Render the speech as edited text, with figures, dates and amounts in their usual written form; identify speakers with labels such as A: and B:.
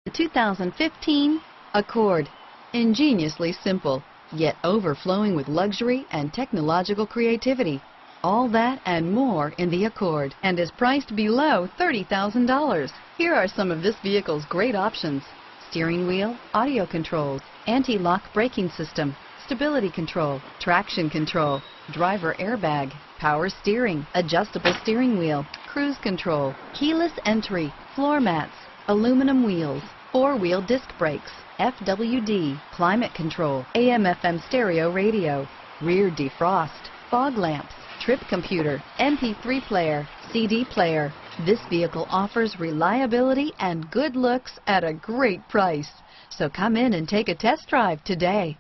A: The 2015 Accord. Ingeniously simple, yet overflowing with luxury and technological creativity. All that and more in the Accord, and is priced below $30,000. Here are some of this vehicle's great options: steering wheel audio controls, anti-lock braking system, stability control, traction control, driver airbag, power steering, adjustable steering wheel, cruise control, keyless entry, floor mats, aluminum wheels, four-wheel disc brakes, FWD, climate control, AM/FM stereo radio, rear defrost, fog lamps, trip computer, MP3 player, CD player. This vehicle offers reliability and good looks at a great price. So come in and take a test drive today.